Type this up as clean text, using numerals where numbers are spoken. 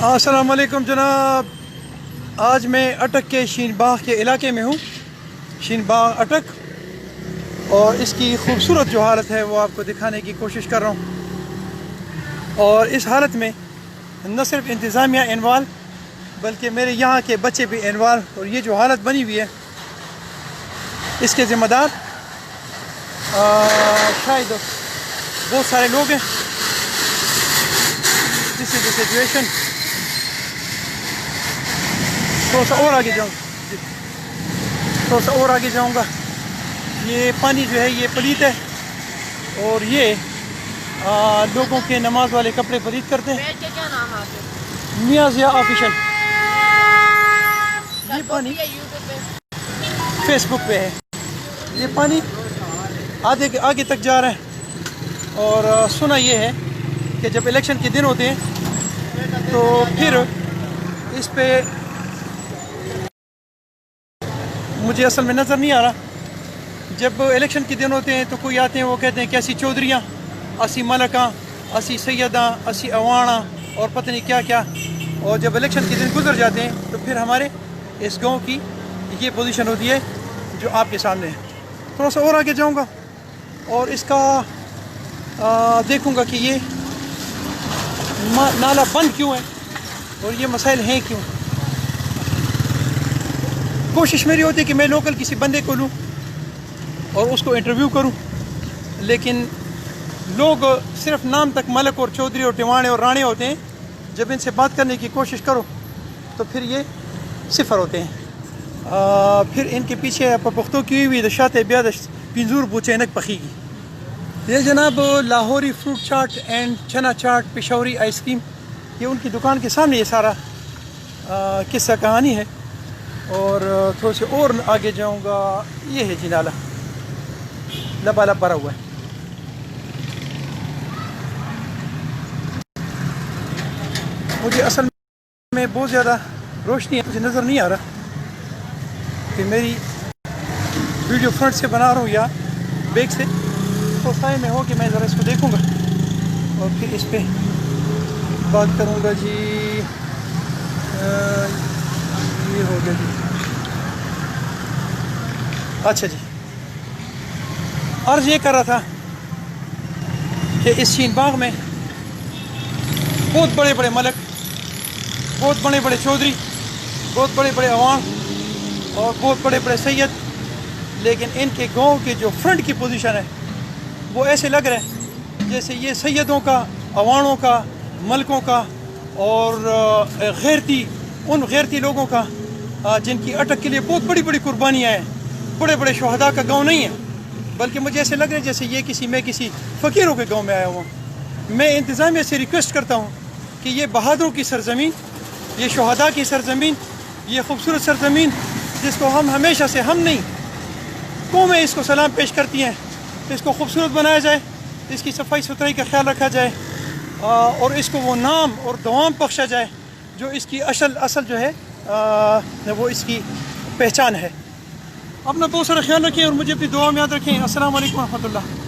السلام علیکم جناب، آج میں اٹک کے شین باغ کے علاقے میں ہوں، شین باغ اٹک، اور اس کی خوبصورت جو حالت ہے وہ آپ کو دکھانے کی کوشش کر رہا ہوں۔ اور اس حالت میں نہ صرف انتظامیہ انوالو بلکہ میرے یہاں کے بچے بھی انوالو، اور یہ جو حالت بنی ہوئی ہے اس کے ذمہ دار شاید بہت سارے لوگ ہیں۔ دس از دی سچویشن۔ تھوڑا سا اور آگے جاؤں گا، تھوڑا سا اور آگے جاؤں گا۔ یہ پانی جو ہے یہ پلیت ہے، اور یہ لوگوں کے نماز والے کپڑے پلیت کرتے ہیں۔ کیا نام ہے؟ میاں ضیاء آفیشل۔ یہ پانی فیس بک پہ ہے، یہ پانی آگے تک جا رہا ہے۔ اور سنا یہ ہے کہ جب الیکشن کے دن ہوتے ہیں تو پھر اس پہ مجھے اصل میں نظر نہیں آ رہا، جب الیکشن کے دن ہوتے ہیں تو کوئی آتے ہیں وہ کہتے ہیں کہ اسی چودھریاں، اسی ملکاں، اسی سیداں، اسی اواڑاں اور پتہ نہیں کیا کیا، اور جب الیکشن کے دن گزر جاتے ہیں تو پھر ہمارے اس گاؤں کی یہ پوزیشن ہوتی ہے جو آپ کے سامنے ہے۔ تھوڑا سا اور آگے جاؤں گا اور اس کا دیکھوں گا کہ یہ نالا بند کیوں ہے اور یہ مسائل ہیں کیوں۔ کوشش میری ہوتی ہے کہ میں لوکل کسی بندے کو لوں اور اس کو انٹرویو کروں، لیکن لوگ صرف نام تک ملک اور چودھری اور ٹیوانے اور رانے ہوتے ہیں، جب ان سے بات کرنے کی کوشش کرو تو پھر یہ صفر ہوتے ہیں۔ پھر ان کے پیچھے پختوں کی ہوئی دشات بیادش پنزور بوچینک پخی گی۔ یہ جناب لاہوری fruit chaat and Channa chaat Peshawari ice cream, یہ ان کی دکان کے سامنے یہ سارا قصہ کہانی ہے۔ اور تھوڑے سے اور آگے جاؤں گا، یہ ہے جی نالا لبالب بھرا ہوا ہے۔ مجھے اصل میں بہت زیادہ روشنی ہے، مجھے نظر نہیں آ رہا کہ میری ویڈیو فرنٹ سے بنا رہا ہوں یا بیک سے، تو سائے میں ہو کہ میں ذرا اس کو دیکھوں گا اور پھر اس پہ بات کروں گا۔ جی یہ ہو گیا جی، اچھا جی، عرض یہ کر رہا تھا کہ اس شین باغ میں بہت بڑے بڑے ملک، بہت بڑے بڑے چودھری، بہت بڑے بڑے عوام اور بہت بڑے بڑے سید، لیکن ان کے گاؤں کے جو فرنٹ کی پوزیشن ہے وہ ایسے لگ رہا ہے جیسے یہ سیدوں کا، عوانوں کا، ملکوں کا اور ان غیرتی لوگوں کا جن کی اٹک کے لیے بہت بڑی بڑی قربانیاں ہیں، بڑے بڑے شہداء کا گاؤں نہیں ہے، بلکہ مجھے ایسے لگ رہا ہے جیسے یہ میں کسی فقیروں کے گاؤں میں آیا ہوں۔ میں انتظامیہ سے ریکویسٹ کرتا ہوں کہ یہ بہادروں کی سرزمین، یہ شہداء کی سرزمین، یہ خوبصورت سرزمین جس کو ہم ہمیشہ سے ہم نہیں قومیں اس کو سلام پیش کرتی ہیں، اس کو خوبصورت بنایا جائے، اس کی صفائی ستھرائی کا خیال رکھا جائے، اور اس کو وہ نام اور دوام بخشا جائے جو اس کی اصل جو ہے وہ اس کی پہچان ہے۔ اپنا بہت سارا خیال رکھیں اور مجھے اپنی دعا میں یاد رکھیں۔ السلام علیکم ورحمۃ اللہ۔